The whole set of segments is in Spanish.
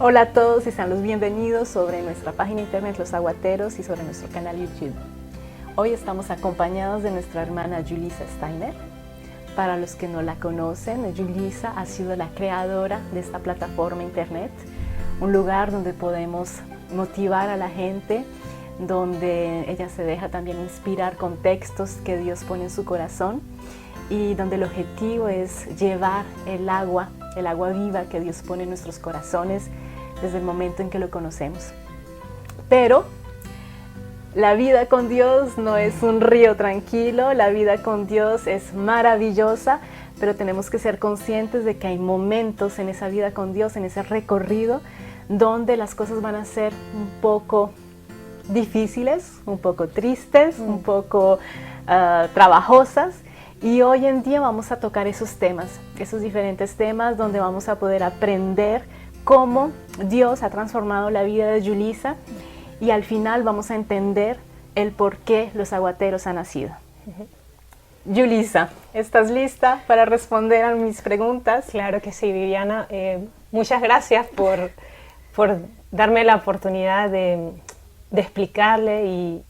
Hola a todos y sean los bienvenidos sobre nuestra página internet Los Aguateros y sobre nuestro canal YouTube. Hoy estamos acompañados de nuestra hermana Julissa Steiner. Para los que no la conocen, Julissa ha sido la creadora de esta plataforma internet, un lugar donde podemos motivar a la gente, donde ella se deja también inspirar con textos que Dios pone en su corazón y donde el objetivo es llevar el agua viva que Dios pone en nuestros corazones desde el momento en que lo conocemos. Pero la vida con Dios no es un río tranquilo, la vida con Dios es maravillosa, pero tenemos que ser conscientes de que hay momentos en esa vida con Dios, en ese recorrido, donde las cosas van a ser un poco difíciles, un poco tristes, un poco trabajosas. Y hoy en día vamos a tocar esos temas, esos diferentes temas donde vamos a poder aprender cómo Dios ha transformado la vida de Julissa y al final vamos a entender el por qué los aguateros han nacido. Julissa, ¿estás lista para responder a mis preguntas? Claro que sí, Viviana. Muchas gracias por darme la oportunidad de explicarle y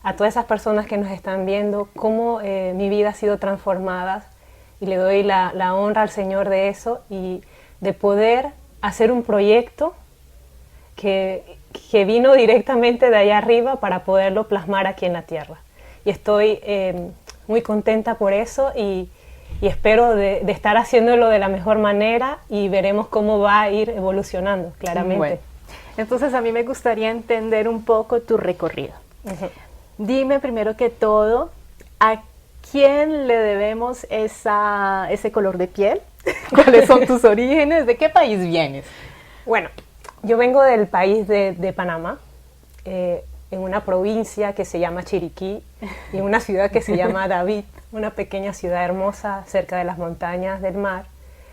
a todas esas personas que nos están viendo cómo mi vida ha sido transformada, y le doy la honra al Señor de eso y de poder hacer un proyecto que vino directamente de allá arriba para poderlo plasmar aquí en la tierra. Y estoy muy contenta por eso y espero de estar haciéndolo de la mejor manera y veremos cómo va a ir evolucionando, claramente. Bueno, entonces a mí me gustaría entender un poco tu recorrido. Dime primero que todo, ¿a quién le debemos ese color de piel? ¿Cuáles son tus orígenes? ¿De qué país vienes? Bueno, yo vengo del país de Panamá, en una provincia que se llama Chiriquí y en una ciudad que se llama David, una pequeña ciudad hermosa cerca de las montañas del mar,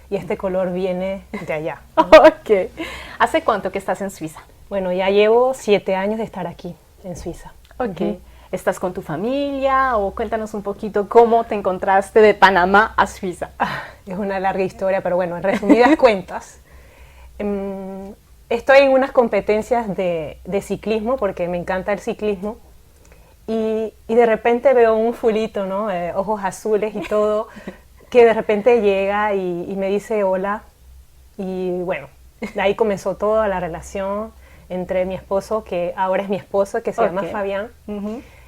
y este color viene de allá. Ok. ¿Hace cuánto que estás en Suiza? Bueno, ya llevo 7 años de estar aquí, en Suiza. Ok. ¿Estás con tu familia o cuéntanos un poquito cómo te encontraste de Panamá a Suiza? Es una larga historia, pero bueno, en resumidas cuentas, estoy en unas competencias de ciclismo porque me encanta el ciclismo y de repente veo un fulito, ¿no? Ojos azules y todo, que de repente llega y me dice hola y bueno, de ahí comenzó toda la relación entre mi esposo, que ahora es mi esposo, que se llama Fabián.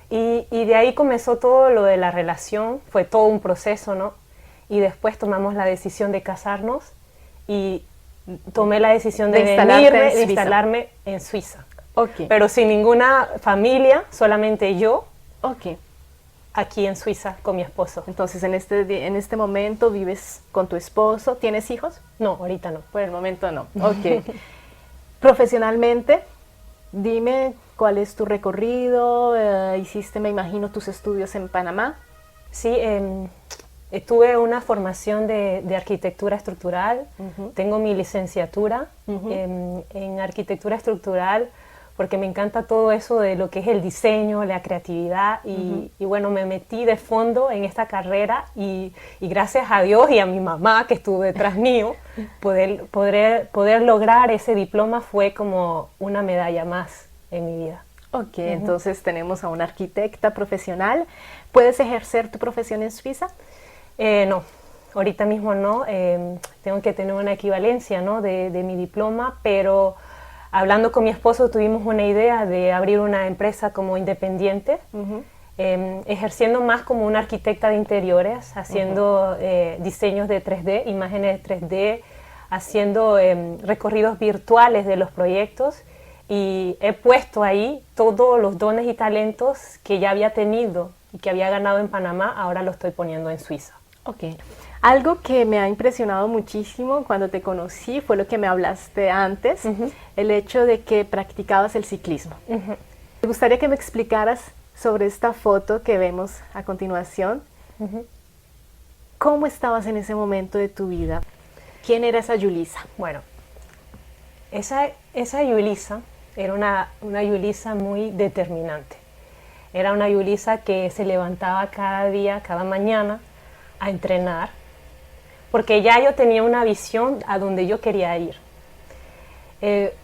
Y de ahí comenzó todo lo de la relación, fue todo un proceso, ¿no? Y después tomamos la decisión de casarnos y tomé la decisión de instalarme en Suiza. Okay. Pero sin ninguna familia, solamente yo, okay, aquí en Suiza con mi esposo. Entonces en este momento vives con tu esposo, ¿tienes hijos? No, ahorita no. Por el momento no. Ok. Profesionalmente, dime cuál es tu recorrido, hiciste, me imagino, tus estudios en Panamá. Sí, tuve una formación de arquitectura estructural, tengo mi licenciatura en arquitectura estructural porque me encanta todo eso de lo que es el diseño, la creatividad y bueno, me metí de fondo en esta carrera y gracias a Dios y a mi mamá que estuvo detrás mío, poder lograr ese diploma fue como una medalla más en mi vida. Ok, entonces tenemos a una arquitecta profesional. ¿Puedes ejercer tu profesión en Suiza? No, ahorita mismo no. Tengo que tener una equivalencia, ¿no? de mi diploma, pero hablando con mi esposo tuvimos una idea de abrir una empresa como independiente, ejerciendo más como una arquitecta de interiores, haciendo diseños de 3D, imágenes de 3D, haciendo recorridos virtuales de los proyectos. Y he puesto ahí todos los dones y talentos que ya había tenido y que había ganado en Panamá, ahora lo estoy poniendo en Suiza. Ok. Algo que me ha impresionado muchísimo cuando te conocí fue lo que me hablaste antes, el hecho de que practicabas el ciclismo. Me gustaría que me explicaras sobre esta foto que vemos a continuación. ¿Cómo estabas en ese momento de tu vida? ¿Quién era esa Julissa? Bueno, esa Julissa era una Julissa muy determinante. Era una Julissa que se levantaba cada día, cada mañana, a entrenar, porque ya yo tenía una visión a donde yo quería ir.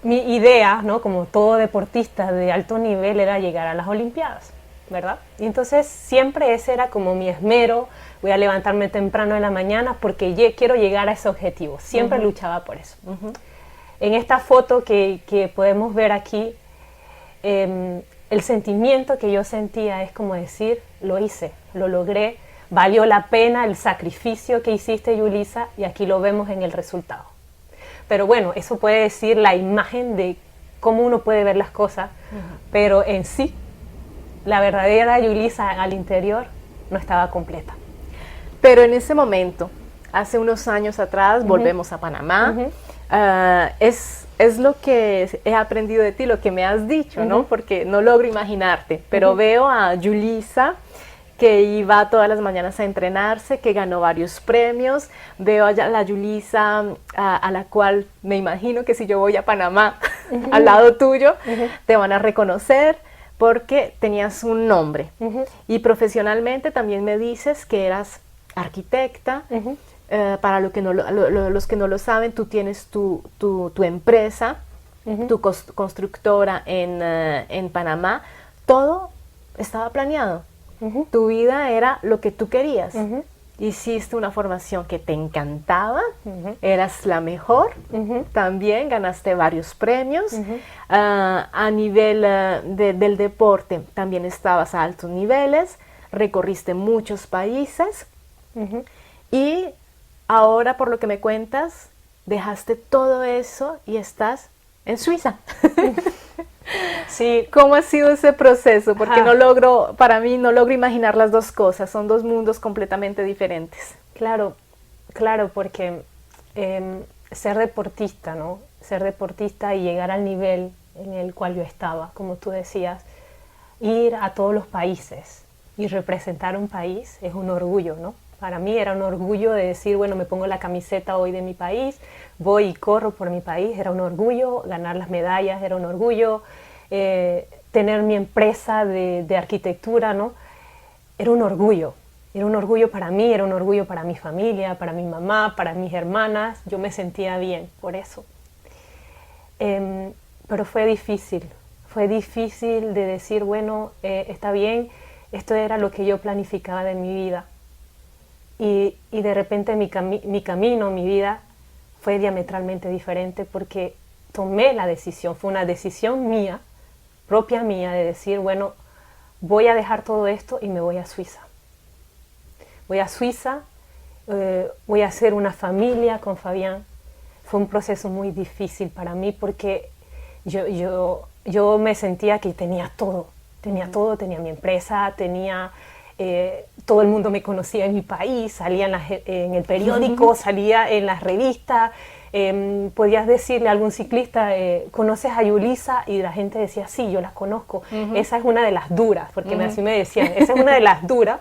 mi idea, ¿no? Como todo deportista de alto nivel, era llegar a las Olimpiadas, ¿verdad? Y entonces siempre ese era como mi esmero. Voy a levantarme temprano en la mañana porque quiero llegar a ese objetivo. Siempre luchaba por eso. En esta foto que podemos ver aquí, el sentimiento que yo sentía es como decir, lo hice, lo logré, valió la pena el sacrificio que hiciste, Yulisa, y aquí lo vemos en el resultado. Pero bueno, eso puede decir la imagen de cómo uno puede ver las cosas, pero en sí, la verdadera Yulisa al interior no estaba completa. Pero en ese momento, hace unos años atrás, volvemos a Panamá, es lo que he aprendido de ti, lo que me has dicho, ¿no? Porque no logro imaginarte, pero veo a Yulisa que iba todas las mañanas a entrenarse, que ganó varios premios. Veo a la Yulisa a la cual me imagino que si yo voy a Panamá, al lado tuyo, te van a reconocer porque tenías un nombre. Y profesionalmente también me dices que eras arquitecta. Para los que no lo saben, tú tienes tu empresa, tu constructora en Panamá. Todo estaba planeado. Tu vida era lo que tú querías. Hiciste una formación que te encantaba, eras la mejor, también ganaste varios premios. A nivel del deporte también estabas a altos niveles, recorriste muchos países y ahora, por lo que me cuentas, dejaste todo eso y estás en Suiza. Sí. ¿Cómo ha sido ese proceso? Porque para mí no logro imaginar las dos cosas, son dos mundos completamente diferentes. Claro, porque ser deportista, ¿no? Ser deportista y llegar al nivel en el cual yo estaba, como tú decías, ir a todos los países y representar un país es un orgullo, ¿no? Para mí era un orgullo de decir, bueno, me pongo la camiseta hoy de mi país, voy y corro por mi país, era un orgullo, ganar las medallas era un orgullo, tener mi empresa de arquitectura, ¿no? Era un orgullo para mí, era un orgullo para mi familia, para mi mamá, para mis hermanas, yo me sentía bien por eso. Pero fue difícil de decir, bueno, está bien, esto era lo que yo planificaba de mi vida. Y de repente mi camino, mi vida, fue diametralmente diferente porque tomé la decisión, fue una decisión mía, propia mía, de decir, bueno, voy a dejar todo esto y me voy a Suiza. Voy a Suiza, voy a hacer una familia con Fabián. Fue un proceso muy difícil para mí porque yo me sentía que tenía todo, tenía mi empresa, todo el mundo me conocía en mi país, salía en el periódico, salía en las revistas, podías decirle a algún ciclista, ¿conoces a Yulisa? Y la gente decía, sí, yo las conozco. Esa es una de las duras, porque así me decían, esa es una de las duras,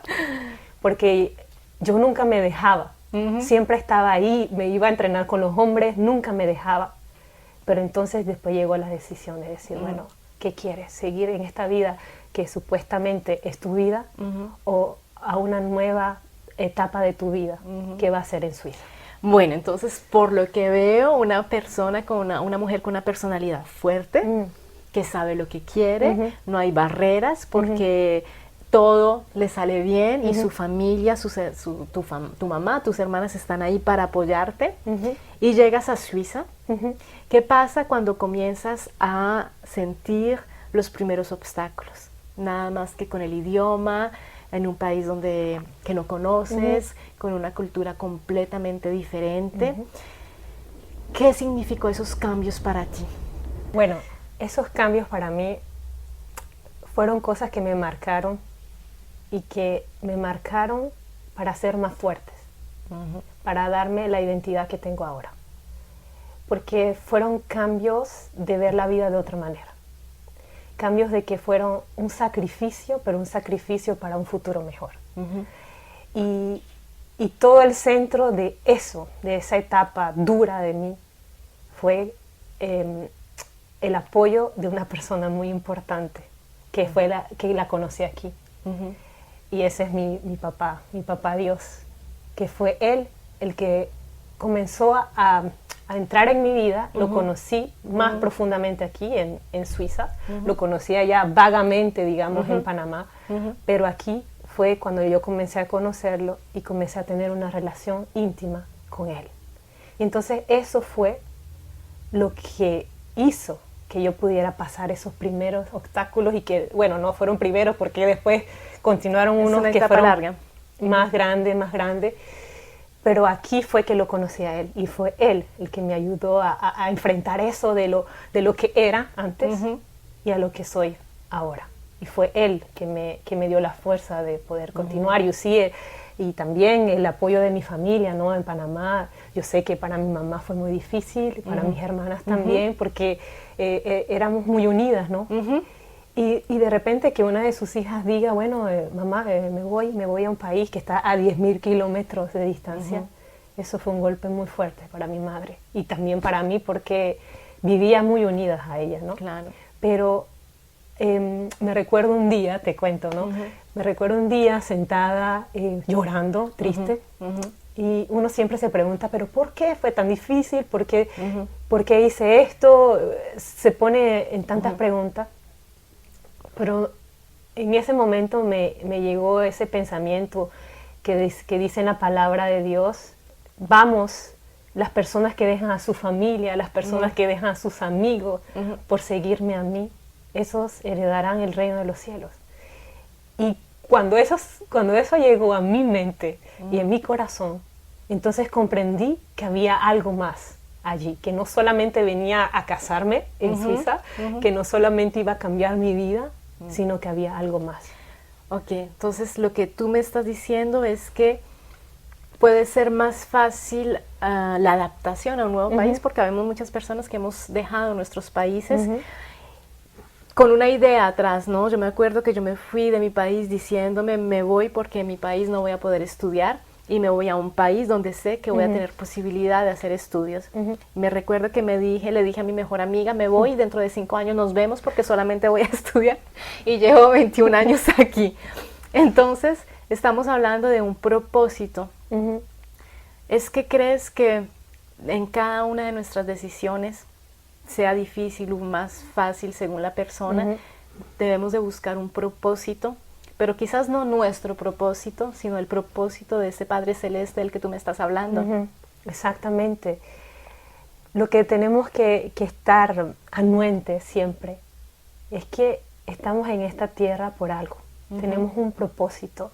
porque yo nunca me dejaba, siempre estaba ahí, me iba a entrenar con los hombres, nunca me dejaba. Pero entonces después llegó la decisión de decir, bueno, ¿qué quieres? ¿Seguir en esta vida que supuestamente es tu vida o a una nueva etapa de tu vida que va a ser en Suiza? Bueno, entonces por lo que veo, una mujer con una personalidad fuerte, que sabe lo que quiere, no hay barreras porque todo le sale bien y su familia, tu mamá, tus hermanas están ahí para apoyarte y llegas a Suiza. ¿Qué pasa cuando comienzas a sentir los primeros obstáculos? Nada más que con el idioma, en un país que no conoces, con una cultura completamente diferente. ¿Qué significó esos cambios para ti? Bueno, esos cambios para mí fueron cosas que me marcaron y que me marcaron para ser más fuertes, para darme la identidad que tengo ahora. Porque fueron cambios de ver la vida de otra manera. Cambios de que fueron un sacrificio, pero un sacrificio para un futuro mejor. Y todo el centro de eso, de esa etapa dura de mí, fue el apoyo de una persona muy importante, que fue que la conocí aquí. Y ese es mi papá Dios, que fue él el que comenzó a a entrar en mi vida, lo conocí más profundamente aquí en Suiza, lo conocía ya vagamente, digamos, en Panamá, pero aquí fue cuando yo comencé a conocerlo y comencé a tener una relación íntima con él. Y entonces eso fue lo que hizo que yo pudiera pasar esos primeros obstáculos y que, bueno, no fueron primeros porque después continuaron unos que fueron larga. Más grande, pero aquí fue que lo conocí a él y fue él el que me ayudó a enfrentar eso de lo que era antes y a lo que soy ahora. Y fue él que me dio la fuerza de poder continuar. Yo sí, y también el apoyo de mi familia, ¿no? En Panamá, yo sé que para mi mamá fue muy difícil, para mis hermanas también, porque éramos muy unidas, ¿no? Y de repente que una de sus hijas diga, bueno, mamá, me voy a un país que está a 10.000 kilómetros de distancia. Eso fue un golpe muy fuerte para mi madre y también para mí porque vivía muy unidas a ella, ¿no? Claro. Pero me recuerdo un día, te cuento, ¿no? Me recuerdo un día sentada llorando, triste, y uno siempre se pregunta, ¿pero por qué fue tan difícil? ¿Por qué hice esto? Se pone en tantas preguntas. Pero en ese momento me llegó ese pensamiento que dice en la palabra de Dios, vamos, las personas que dejan a su familia, las personas que dejan a sus amigos por seguirme a mí, esos heredarán el reino de los cielos. Y cuando eso llegó a mi mente y en mi corazón, entonces comprendí que había algo más allí, que no solamente venía a casarme en Suiza, que no solamente iba a cambiar mi vida, sino que había algo más. Ok, entonces lo que tú me estás diciendo es que puede ser más fácil la adaptación a un nuevo país, porque vemos muchas personas que hemos dejado nuestros países con una idea atrás, ¿no? Yo me acuerdo que yo me fui de mi país diciéndome, me voy porque en mi país no voy a poder estudiar y me voy a un país donde sé que voy a tener posibilidad de hacer estudios. Me recuerdo que le dije a mi mejor amiga, me voy, dentro de 5 años nos vemos porque solamente voy a estudiar y llevo 21 años aquí. Entonces, estamos hablando de un propósito. ¿Es que crees que en cada una de nuestras decisiones, sea difícil o más fácil según la persona, debemos de buscar un propósito? Pero quizás no nuestro propósito, sino el propósito de ese Padre Celeste del que tú me estás hablando. Exactamente. Lo que tenemos que estar anuentes siempre es que estamos en esta tierra por algo. Tenemos un propósito.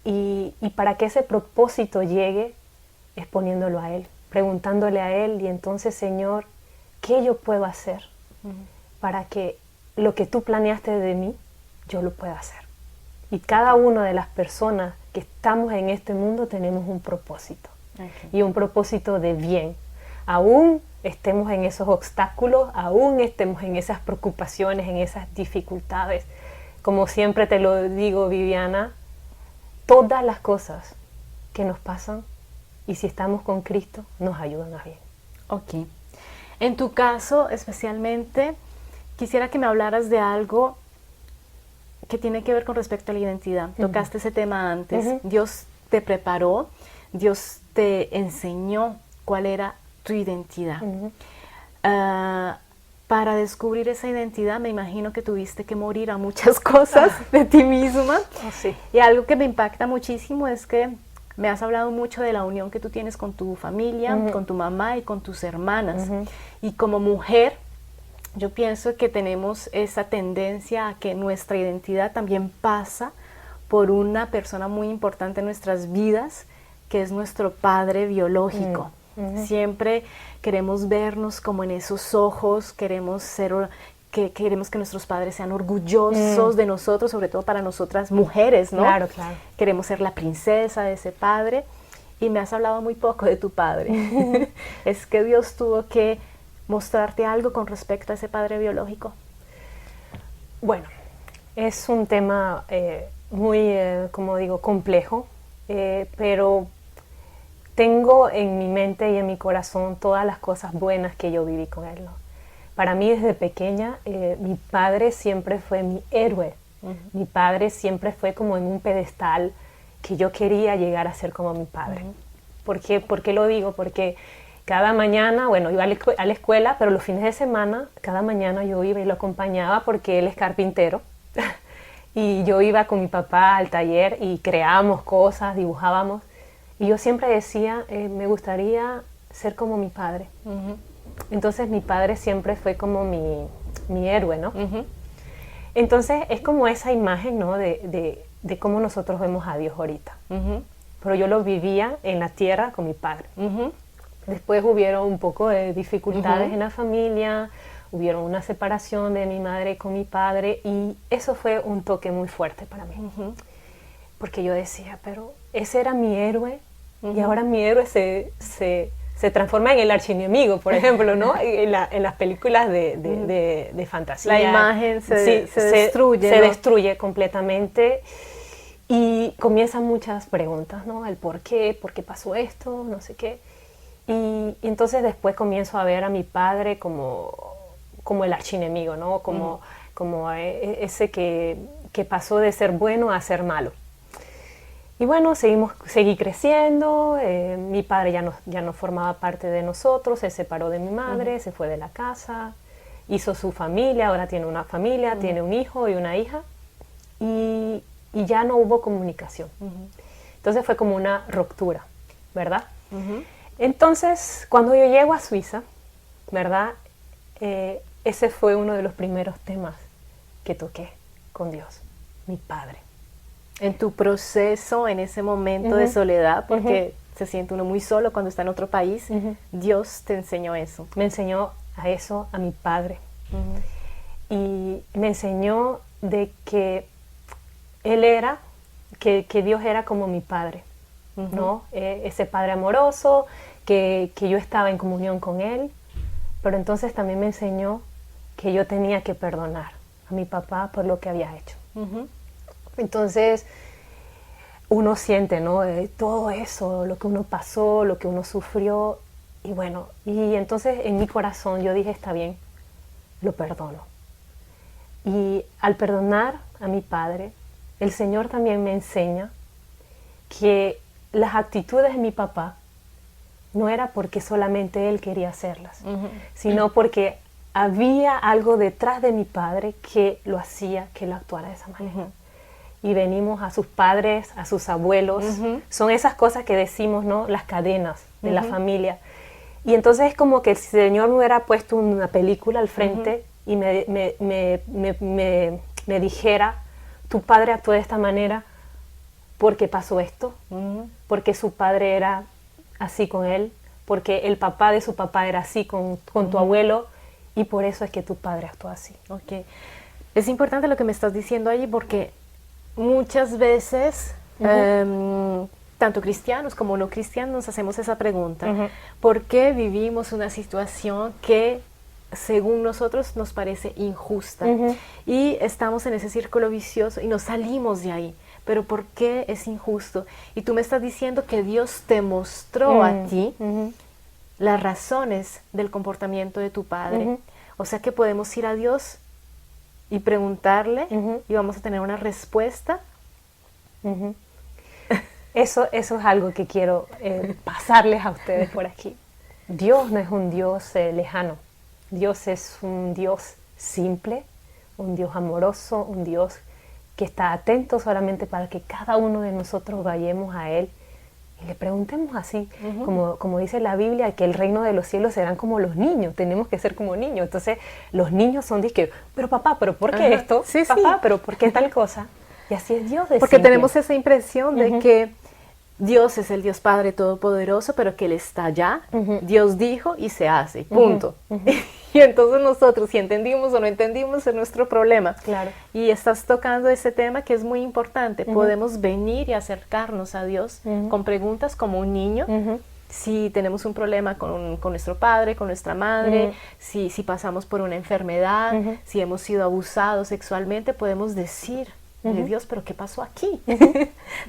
Y para que ese propósito llegue, es poniéndolo a Él, preguntándole a Él, y entonces, Señor, ¿qué yo puedo hacer para que lo que tú planeaste de mí, yo lo pueda hacer? Y cada una de las personas que estamos en este mundo tenemos un propósito. Y un propósito de bien. Aún estemos en esos obstáculos, aún estemos en esas preocupaciones, en esas dificultades. Como siempre te lo digo, Viviana, todas las cosas que nos pasan, y si estamos con Cristo, nos ayudan a bien. Ok. En tu caso, especialmente, quisiera que me hablaras de algo que tiene que ver con respecto a la identidad. Tocaste ese tema antes. Dios te preparó, Dios te enseñó cuál era tu identidad. Para descubrir esa identidad, me imagino que tuviste que morir a muchas cosas de ti misma. Sí. Y algo que me impacta muchísimo es que me has hablado mucho de la unión que tú tienes con tu familia, con tu mamá y con tus hermanas. Y como mujer, yo pienso que tenemos esa tendencia a que nuestra identidad también pasa por una persona muy importante en nuestras vidas, que es nuestro padre biológico. Siempre queremos vernos como en esos ojos, queremos que nuestros padres sean orgullosos de nosotros, sobre todo para nosotras mujeres, ¿no? Claro, claro. Queremos ser la princesa de ese padre. Y me has hablado muy poco de tu padre. ¿Es que Dios tuvo que mostrarte algo con respecto a ese padre biológico? Bueno, es un tema muy, como digo, complejo, pero tengo en mi mente y en mi corazón todas las cosas buenas que yo viví con él, ¿no? Para mí desde pequeña, mi padre siempre fue mi héroe. Mi padre siempre fue como en un pedestal que yo quería llegar a ser como mi padre. ¿Por qué lo digo? Porque cada mañana, bueno, iba a la escuela, pero los fines de semana, cada mañana yo iba y lo acompañaba porque él es carpintero. Y yo iba con mi papá al taller y creábamos cosas, dibujábamos. Y yo siempre decía, me gustaría ser como mi padre. Entonces mi padre siempre fue como mi héroe, ¿no? Entonces es como esa imagen, ¿no? De cómo nosotros vemos a Dios ahorita. Pero yo lo vivía en la tierra con mi padre. Después hubieron un poco de dificultades en la familia, hubieron una separación de mi madre con mi padre y eso fue un toque muy fuerte para mí. Porque yo decía, pero ese era mi héroe y ahora mi héroe se transforma en el archienemigo, por ejemplo, ¿no? En las películas de fantasía. La imagen se destruye, se ¿no? destruye completamente y comienzan muchas preguntas, ¿no? El por qué pasó esto, no sé qué. Y entonces después comienzo a ver a mi padre como el archienemigo, ¿no? Como ese que pasó de ser bueno a ser malo. Y bueno, seguí creciendo, mi padre ya no formaba parte de nosotros, se separó de mi madre, se fue de la casa, hizo su familia, ahora tiene una familia, tiene un hijo y una hija, y ya no hubo comunicación. Entonces fue como una ruptura, ¿verdad? Entonces, cuando yo llego a Suiza, ¿verdad? Ese fue uno de los primeros temas que toqué con Dios, mi Padre. En tu proceso, en ese momento de soledad, porque se siente uno muy solo cuando está en otro país, Dios te enseñó eso. Me enseñó a eso, a mi Padre. Y me enseñó de que Él era, que Dios era como mi Padre, ¿no? Ese Padre amoroso, que yo estaba en comunión con Él, pero entonces también me enseñó que yo tenía que perdonar a mi papá por lo que había hecho. Entonces uno siente, ¿no? Todo eso, lo que uno pasó, lo que uno sufrió, y bueno, y entonces en mi corazón yo dije, está bien, lo perdono. Y al perdonar a mi padre, el Señor también me enseña que las actitudes de mi papá no era porque solamente él quería hacerlas, sino porque había algo detrás de mi padre que lo hacía, que lo actuara de esa manera. Y venimos a sus padres, a sus abuelos, son esas cosas que decimos, ¿no? Las cadenas de la familia. Y entonces es como que el Señor me hubiera puesto una película al frente y me dijera, tu padre actuó de esta manera porque pasó esto, porque su padre era así con él, porque el papá de su papá era así con tu abuelo, y por eso es que tu padre actuó así. Okay. Es importante lo que me estás diciendo allí porque muchas veces, tanto cristianos como no cristianos, nos hacemos esa pregunta. ¿Por qué vivimos una situación que según nosotros nos parece injusta? Y estamos en ese círculo vicioso y nos salimos de ahí. Pero ¿por qué es injusto? Y tú me estás diciendo que Dios te mostró a ti las razones del comportamiento de tu padre. O sea que podemos ir a Dios y preguntarle y vamos a tener una respuesta. Eso es algo que quiero pasarles a ustedes por aquí. Dios no es un Dios lejano. Dios es un Dios simple, un Dios amoroso, un Dios que está atento solamente para que cada uno de nosotros vayamos a Él y le preguntemos así, como dice la Biblia, que el reino de los cielos serán como los niños, tenemos que ser como niños. Entonces los niños son que, pero papá, ¿pero por qué esto? Sí, papá, sí. ¿pero por qué tal cosa? Y así es Dios de Porque simple. tenemos esa impresión de que Dios es el Dios Padre Todopoderoso, pero que Él está allá, Dios dijo y se hace, punto. Y entonces nosotros, si entendimos o no entendimos, es nuestro problema. Claro. Y estás tocando ese tema que es muy importante. Podemos venir y acercarnos a Dios con preguntas como un niño. Si tenemos un problema con nuestro padre, con nuestra madre, si pasamos por una enfermedad, si hemos sido abusados sexualmente, podemos decir, Dios, ¿pero qué pasó aquí?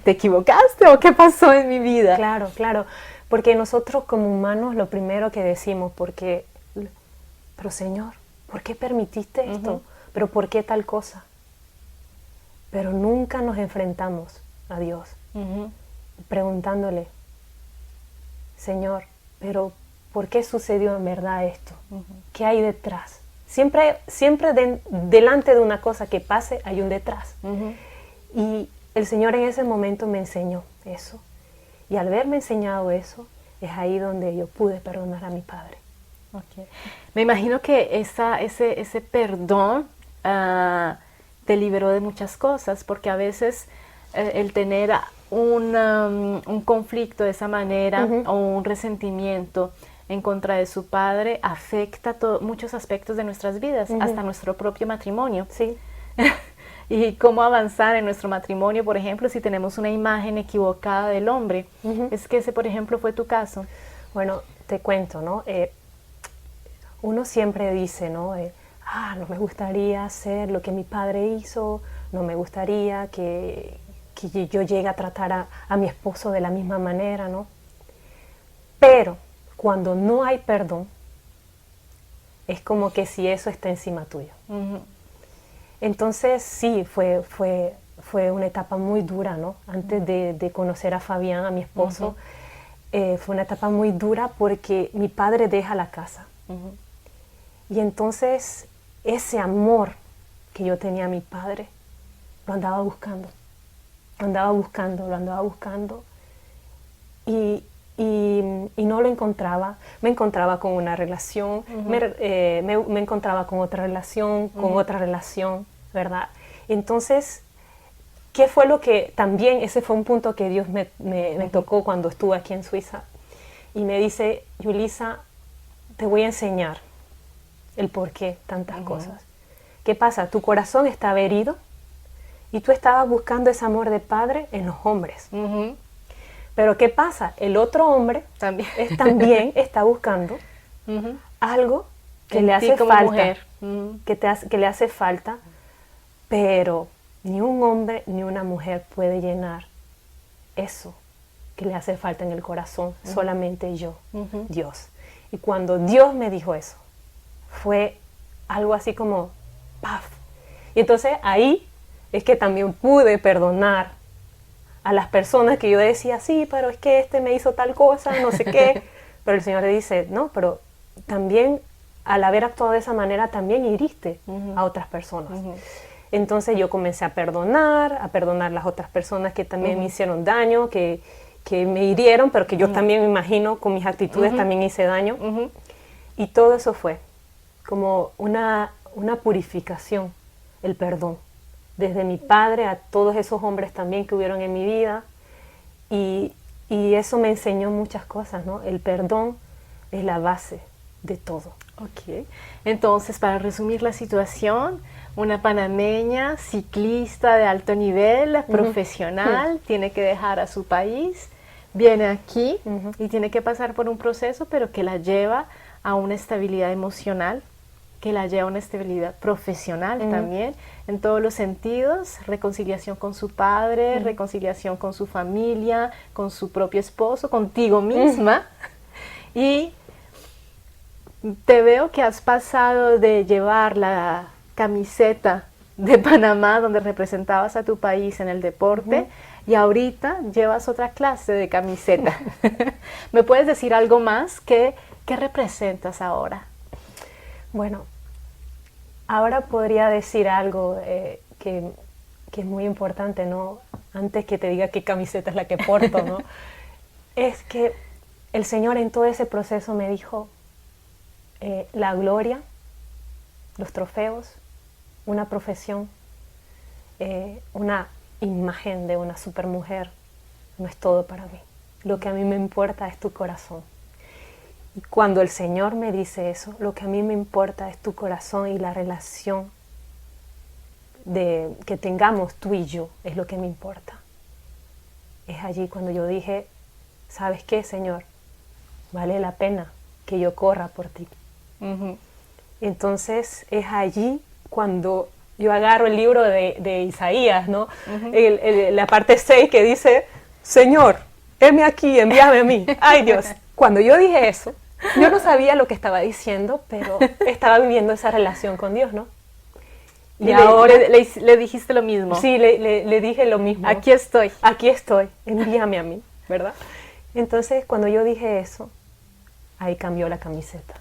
¿Te equivocaste o qué pasó en mi vida? Claro, claro. Porque nosotros como humanos lo primero que decimos, pero Señor, ¿por qué permitiste esto? ¿Pero por qué tal cosa? Pero nunca nos enfrentamos a Dios preguntándole, Señor, ¿pero ¿por qué sucedió en verdad esto? ¿Qué hay detrás? Siempre delante de una cosa que pase hay un detrás. Y el Señor en ese momento me enseñó eso. Y al haberme enseñado eso, es ahí donde yo pude perdonar a mi padre. Okay. Me imagino que ese perdón te liberó de muchas cosas, porque a veces el tener un conflicto de esa manera o un resentimiento en contra de su padre afecta muchos aspectos de nuestras vidas, hasta nuestro propio matrimonio. Sí. Y cómo avanzar en nuestro matrimonio, por ejemplo, si tenemos una imagen equivocada del hombre. Es que ese, por ejemplo, fue tu caso. Bueno, te cuento, ¿no? Uno siempre dice, ¿no? No me gustaría hacer lo que mi padre hizo, no me gustaría que yo llegue a tratar a mi esposo de la misma manera, ¿no? Pero cuando no hay perdón, es como que si eso está encima tuyo. Entonces sí, fue una etapa muy dura, ¿no? Antes de conocer a Fabián, a mi esposo, fue una etapa muy dura porque mi padre deja la casa. Y entonces ese amor que yo tenía a mi padre, lo andaba buscando. Lo andaba buscando. Y no lo encontraba. Me encontraba con una relación, me encontraba con otra relación, con otra relación, ¿verdad? Entonces, ¿qué fue lo que también, ese fue un punto que Dios me tocó cuando estuve aquí en Suiza? Y me dice, Yulisa, te voy a enseñar el por qué tantas cosas. ¿Qué pasa? Tu corazón estaba herido y tú estabas buscando ese amor de padre en los hombres. Pero ¿qué pasa? El otro hombre también está buscando algo que le hace falta, que le hace falta, pero ni un hombre ni una mujer puede llenar eso que le hace falta en el corazón, solamente yo, Dios. Y cuando Dios me dijo eso, fue algo así como ¡paf! Y entonces ahí es que también pude perdonar a las personas que yo decía, sí, pero es que este me hizo tal cosa, no sé qué. Pero el Señor le dice, no, pero también al haber actuado de esa manera también hiriste a otras personas. Entonces yo comencé a perdonar las otras personas que también me hicieron daño, que me hirieron, pero que yo también me imagino con mis actitudes también hice daño. Y todo eso fue como una purificación, el perdón. Desde mi padre a todos esos hombres también que hubieron en mi vida. Y eso me enseñó muchas cosas, ¿no? El perdón es la base de todo. Ok. Entonces, para resumir la situación, una panameña, ciclista de alto nivel, profesional, tiene que dejar a su país, viene aquí y tiene que pasar por un proceso, pero que la lleva a una estabilidad emocional, que la lleva a una estabilidad profesional también, en todos los sentidos, reconciliación con su padre, reconciliación con su familia, con su propio esposo, contigo misma. Y te veo que has pasado de llevar la camiseta de Panamá, donde representabas a tu país en el deporte, y ahorita llevas otra clase de camiseta. ¿Me puedes decir algo más? ¿Qué representas ahora? Bueno, ahora podría decir algo que es muy importante, ¿no? Antes que te diga qué camiseta es la que porto, ¿no? Es que el Señor en todo ese proceso me dijo, la gloria, los trofeos, una profesión, una imagen de una supermujer, no es todo para mí. Lo que a mí me importa es tu corazón. Y cuando el Señor me dice eso, lo que a mí me importa es tu corazón y la relación que tengamos tú y yo, es lo que me importa. Es allí cuando yo dije, ¿sabes qué, Señor? Vale la pena que yo corra por ti. Entonces es allí cuando yo agarro el libro de Isaías, ¿no? La parte 6 que dice, Señor, heme aquí, envíame a mí. Ay, Dios. Cuando yo dije eso, yo no sabía lo que estaba diciendo, pero estaba viviendo esa relación con Dios, ¿no? Y ahora le dijiste lo mismo. Sí, le dije lo mismo. Aquí estoy, envíame a mí, ¿verdad? Entonces, cuando yo dije eso, ahí cambió la camiseta.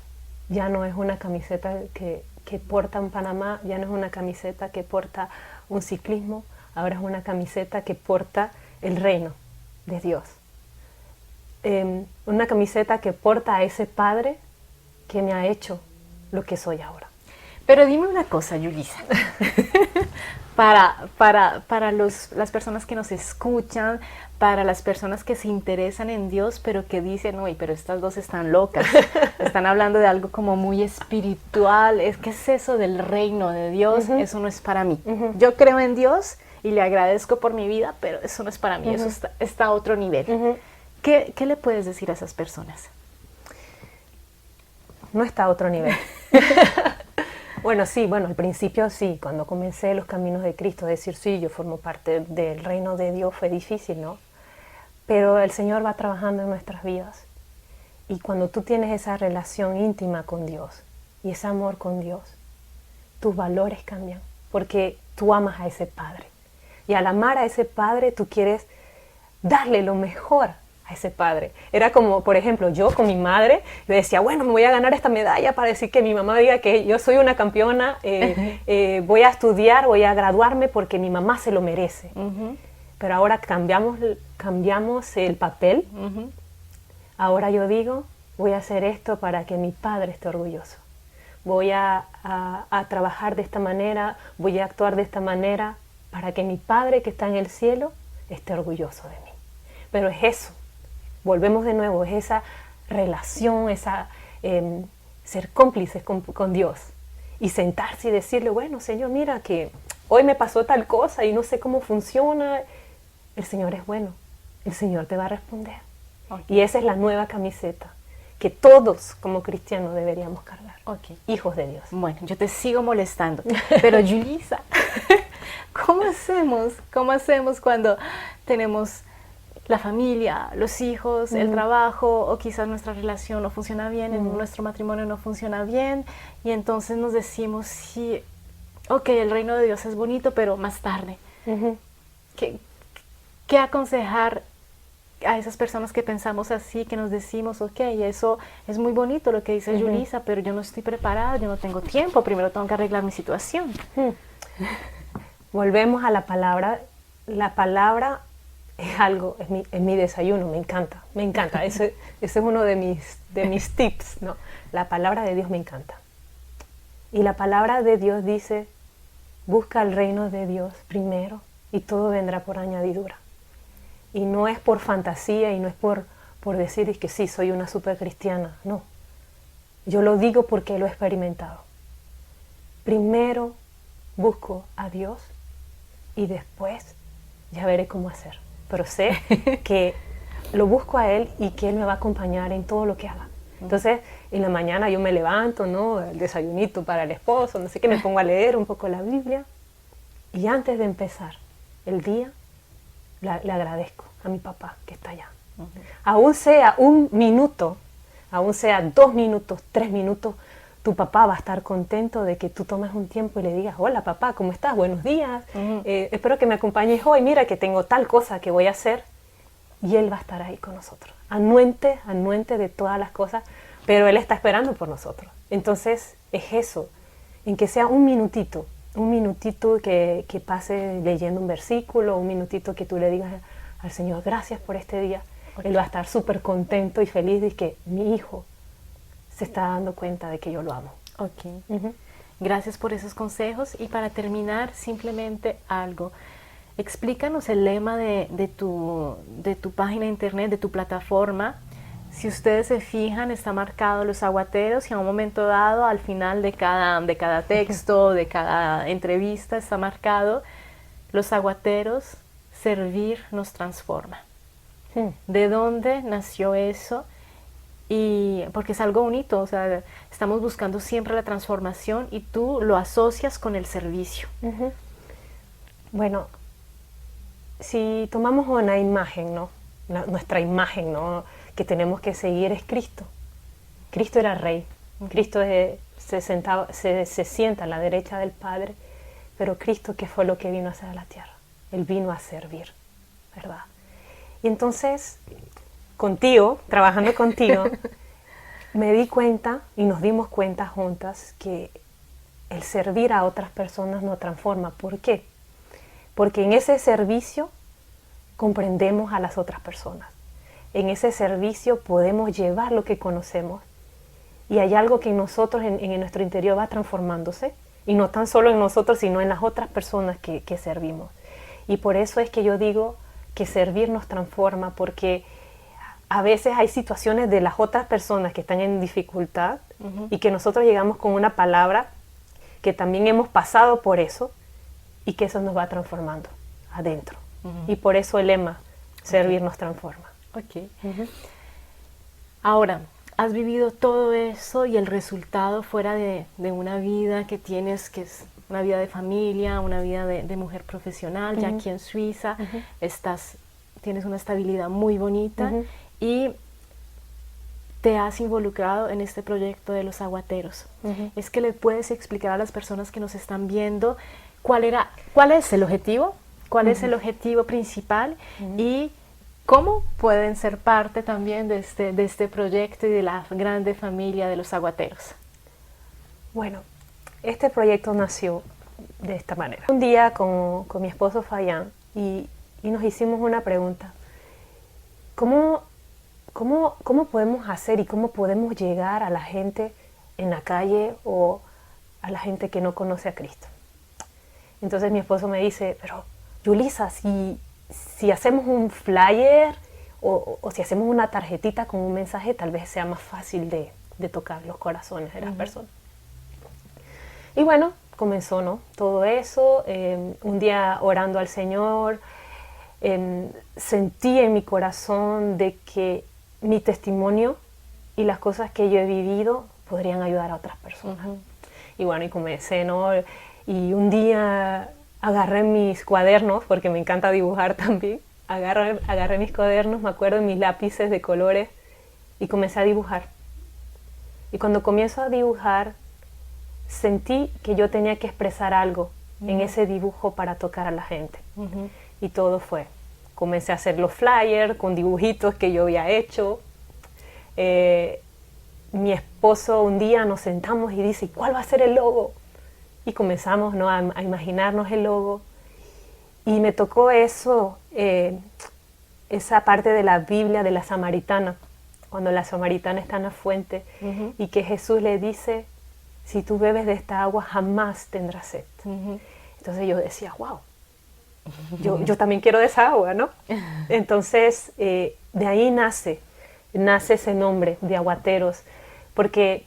Ya no es una camiseta que porta un Panamá, ya no es una camiseta que porta un ciclismo, ahora es una camiseta que porta el reino de Dios. Una camiseta que porta a ese Padre que me ha hecho lo que soy ahora. Pero dime una cosa, Yulisa, para las personas que nos escuchan, para las personas que se interesan en Dios, pero que dicen, uy, pero estas dos están locas, están hablando de algo como muy espiritual, ¿qué es eso del reino de Dios? Eso no es para mí. Yo creo en Dios y le agradezco por mi vida, pero eso no es para mí, eso está a otro nivel. ¿Qué le puedes decir a esas personas? No está a otro nivel. Bueno, sí, al principio sí, cuando comencé los caminos de Cristo, decir sí, yo formo parte del reino de Dios fue difícil, ¿no? Pero el Señor va trabajando en nuestras vidas. Y cuando tú tienes esa relación íntima con Dios y ese amor con Dios, tus valores cambian, porque tú amas a ese Padre. Y al amar a ese Padre, tú quieres darle lo mejor a ese Padre. Era como, por ejemplo, yo con mi madre, yo decía, bueno, me voy a ganar esta medalla para decir que mi mamá diga que yo soy una campeona, voy a estudiar, voy a graduarme porque mi mamá se lo merece. Pero ahora cambiamos el papel. Ahora yo digo, voy a hacer esto para que mi Padre esté orgulloso. Voy a trabajar de esta manera, voy a actuar de esta manera para que mi Padre que está en el cielo esté orgulloso de mí. Pero es eso. Volvemos de nuevo, es esa relación, ser cómplices con Dios y sentarse y decirle, bueno, Señor, mira que hoy me pasó tal cosa y no sé cómo funciona. El Señor es bueno, el Señor te va a responder. Y esa es la nueva camiseta que todos como cristianos deberíamos cargar. Hijos de Dios. Bueno, yo te sigo molestando, pero Yulisa, ¿cómo hacemos cuando tenemos la familia, los hijos, el trabajo, o quizás nuestra relación no funciona bien, nuestro matrimonio no funciona bien, y entonces nos decimos, sí, ok, el reino de Dios es bonito, pero más tarde. ¿Qué aconsejar a esas personas que pensamos así, que nos decimos, ok, eso es muy bonito lo que dice Yulisa, pero yo no estoy preparada, yo no tengo tiempo, primero tengo que arreglar mi situación? Volvemos a la palabra. La palabra es algo, es mi desayuno, me encanta. Ese es uno de mis tips, ¿no? La palabra de Dios me encanta. Y la palabra de Dios dice, busca el reino de Dios primero y todo vendrá por añadidura. Y no es por fantasía y no es por decir que sí, soy una super cristiana, no. Yo lo digo porque lo he experimentado. Primero busco a Dios y después ya veré cómo hacer. Pero sé que lo busco a Él y que Él me va a acompañar en todo lo que haga. Entonces, en la mañana yo me levanto, ¿no? El desayunito para el esposo, no sé qué, me pongo a leer un poco la Biblia. Y antes de empezar el día, le agradezco a mi papá que está allá. Aún sea un minuto, aún sea 2 minutos, 3 minutos, tu papá va a estar contento de que tú tomes un tiempo y le digas, hola papá, ¿cómo estás? Buenos días, espero que me acompañes hoy, mira que tengo tal cosa que voy a hacer. Y Él va a estar ahí con nosotros, anuente de todas las cosas, pero Él está esperando por nosotros. Entonces es eso, en que sea un minutito que pase leyendo un versículo, un minutito que tú le digas al Señor, gracias por este día. Él va a estar súper contento y feliz de que mi hijo se está dando cuenta de que yo lo amo. Gracias por esos consejos. Y para terminar, simplemente algo. Explícanos el lema de tu página de internet, de tu plataforma. Si ustedes se fijan, está marcado los aguateros y a un momento dado, al final de cada texto, de cada entrevista, está marcado los aguateros, servir nos transforma. ¿De dónde nació eso? Y porque es algo bonito, o sea, estamos buscando siempre la transformación y tú lo asocias con el servicio. Bueno, si tomamos una imagen, ¿no? Nuestra imagen, ¿no? Que tenemos que seguir es Cristo. Cristo era rey. Cristo se sienta a la derecha del Padre, pero Cristo, ¿qué fue lo que vino a hacer a la tierra? Él vino a servir, ¿verdad? Y entonces, trabajando contigo, me di cuenta y nos dimos cuenta juntas que el servir a otras personas nos transforma. ¿Por qué? Porque en ese servicio comprendemos a las otras personas. En ese servicio podemos llevar lo que conocemos y hay algo que en nosotros, en nuestro interior va transformándose, y no tan solo en nosotros, sino en las otras personas que servimos. Y por eso es que yo digo que servir nos transforma, porque a veces hay situaciones de las otras personas que están en dificultad y que nosotros llegamos con una palabra que también hemos pasado por eso y que eso nos va transformando adentro. Y por eso el lema, servir nos transforma. Ok. Ahora, has vivido todo eso y el resultado fuera de una vida que tienes, que es una vida de familia, una vida de mujer profesional, ya aquí en Suiza, tienes una estabilidad muy bonita y te has involucrado en este proyecto de los aguateros. Es que le puedes explicar a las personas que nos están viendo cuál es el objetivo, cuál es el objetivo principal y cómo pueden ser parte también de este proyecto y de la grande familia de los aguateros. Bueno, este proyecto nació de esta manera. Un día con mi esposo Fayán y nos hicimos una pregunta. ¿Cómo podemos hacer y cómo podemos llegar a la gente en la calle o a la gente que no conoce a Cristo? Entonces mi esposo me dice, pero Yulisa, si hacemos un flyer o si hacemos una tarjetita con un mensaje, tal vez sea más fácil de tocar los corazones de las personas. Y bueno, comenzó, ¿no? Todo eso. Un día orando al Señor, sentí en mi corazón de que mi testimonio y las cosas que yo he vivido podrían ayudar a otras personas. Y bueno, y comencé, ¿no? Y un día agarré mis cuadernos, porque me encanta dibujar también. Agarré mis cuadernos, me acuerdo, mis lápices de colores y comencé a dibujar. Y cuando comienzo a dibujar, sentí que yo tenía que expresar algo en ese dibujo para tocar a la gente. Y todo fue. Comencé a hacer los flyers con dibujitos que yo había hecho. Mi esposo un día nos sentamos y dice, ¿cuál va a ser el logo? Y comenzamos, ¿no?, a imaginarnos el logo. Y me tocó eso, esa parte de la Biblia de la samaritana, cuando la samaritana está en la fuente y que Jesús le dice, si tú bebes de esta agua jamás tendrás sed. Entonces yo decía, wow, yo también quiero de esa agua, ¿no? Entonces de ahí nace ese nombre de aguateros, porque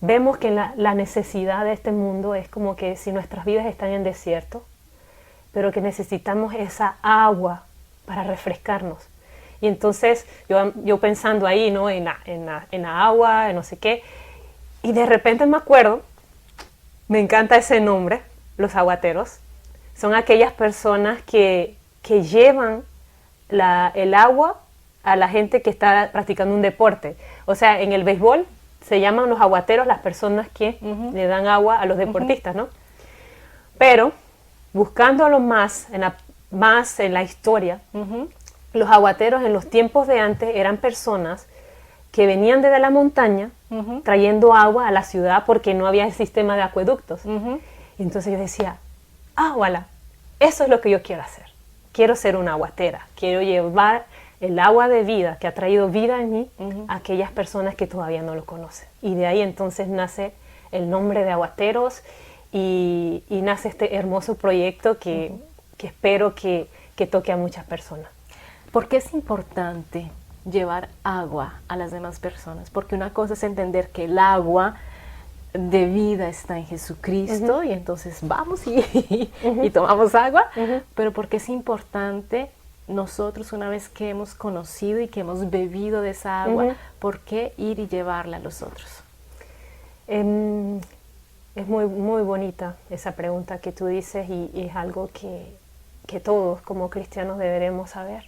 vemos que la necesidad de este mundo es como que si nuestras vidas están en desierto, pero que necesitamos esa agua para refrescarnos. Y entonces yo pensando ahí, ¿no?, en la agua, en no sé qué, y de repente me acuerdo, me encanta ese nombre, los aguateros. Son aquellas personas que llevan el agua a la gente que está practicando un deporte. O sea, en el béisbol se llaman los aguateros las personas que le dan agua a los deportistas, ¿no? Pero, buscándolo más en la historia, los aguateros en los tiempos de antes eran personas que venían desde la montaña trayendo agua a la ciudad porque no había el sistema de acueductos. Y entonces yo decía, voilà, eso es lo que yo quiero hacer. Quiero ser una aguatera, quiero llevar el agua de vida que ha traído vida en mí a aquellas personas que todavía no lo conocen. Y de ahí entonces nace el nombre de Aguateros y nace este hermoso proyecto que espero que toque a muchas personas. ¿Por qué es importante llevar agua a las demás personas? Porque una cosa es entender que el agua de vida está en Jesucristo y entonces vamos y tomamos agua, pero porque es importante nosotros, una vez que hemos conocido y que hemos bebido de esa agua, ¿por qué ir y llevarla a los otros? Es muy, muy bonita esa pregunta que tú dices y es algo que todos como cristianos deberemos saber.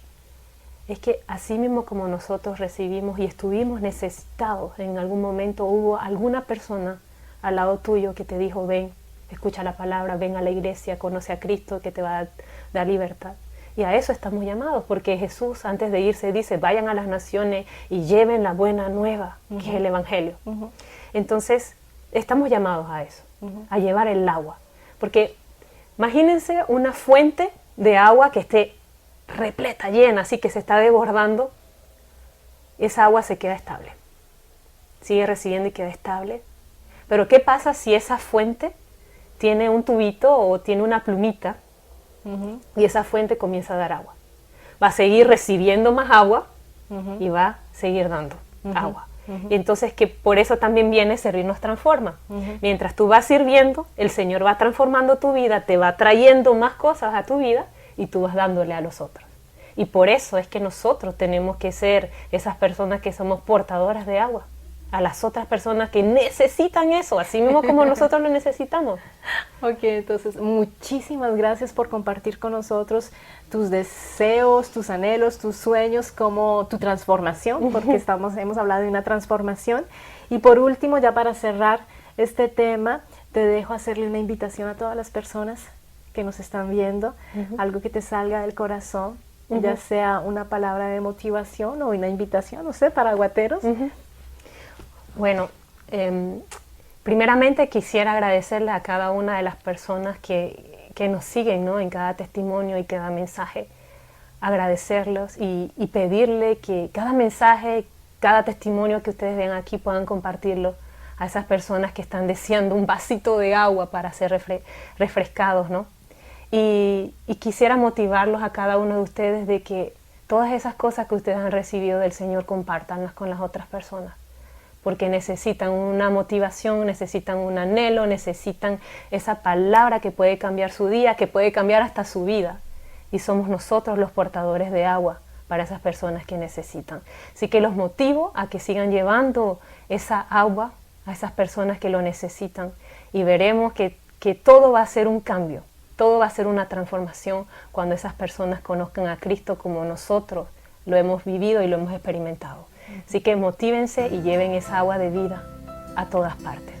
Es que así mismo como nosotros recibimos y estuvimos necesitados, en algún momento hubo alguna persona al lado tuyo que te dijo, ven, escucha la palabra, ven a la iglesia, conoce a Cristo que te va a dar libertad. Y a eso estamos llamados, porque Jesús antes de irse dice, vayan a las naciones y lleven la buena nueva, que es el Evangelio. Entonces, estamos llamados a eso, a llevar el agua. Porque imagínense una fuente de agua que esté repleta, llena, así que se está desbordando. Esa agua se queda estable. Sigue recibiendo y queda estable. Pero ¿qué pasa si esa fuente tiene un tubito o tiene una plumita y esa fuente comienza a dar agua? Va a seguir recibiendo más agua y va a seguir dando agua. Y entonces que por eso también viene servir nos transforma. Mientras tú vas sirviendo, el Señor va transformando tu vida, te va trayendo más cosas a tu vida y tú vas dándole a los otros. Y por eso es que nosotros tenemos que ser esas personas que somos portadoras de agua a las otras personas que necesitan eso, así mismo como nosotros lo necesitamos. Ok, entonces muchísimas gracias por compartir con nosotros tus deseos, tus anhelos, tus sueños, como tu transformación, porque hemos hablado de una transformación. Y por último, ya para cerrar este tema, te dejo hacerle una invitación a todas las personas que nos están viendo, algo que te salga del corazón, ya sea una palabra de motivación o una invitación, no sé, para aguateros. Bueno, primeramente quisiera agradecerle a cada una de las personas que nos siguen, ¿no?, en cada testimonio y cada mensaje, agradecerlos y pedirle que cada mensaje, cada testimonio que ustedes ven aquí puedan compartirlo a esas personas que están deseando un vasito de agua para ser refrescados, ¿no? Y quisiera motivarlos a cada uno de ustedes de que todas esas cosas que ustedes han recibido del Señor, compártanlas con las otras personas, porque necesitan una motivación, necesitan un anhelo, necesitan esa palabra que puede cambiar su día, que puede cambiar hasta su vida. Y somos nosotros los portadores de agua para esas personas que necesitan. Así que los motivo a que sigan llevando esa agua a esas personas que lo necesitan. Y veremos que todo va a ser un cambio, todo va a ser una transformación cuando esas personas conozcan a Cristo como nosotros lo hemos vivido y lo hemos experimentado. Así que motívense y lleven esa agua de vida a todas partes.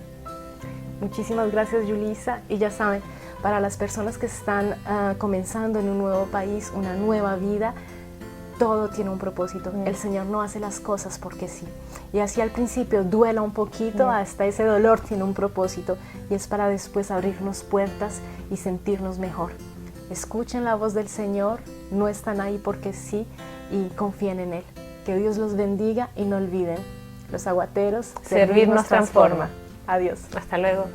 Muchísimas gracias, Yulisa. Y ya saben, para las personas que están comenzando en un nuevo país, una nueva vida, todo tiene un propósito. El Señor no hace las cosas porque sí. Y así al principio duela un poquito, hasta ese dolor tiene un propósito. Y es para después abrirnos puertas y sentirnos mejor. Escuchen la voz del Señor, no están ahí porque sí, y confíen en Él. Que Dios los bendiga y no olviden, los aguateros, servir nos transforma. Adiós. Hasta luego.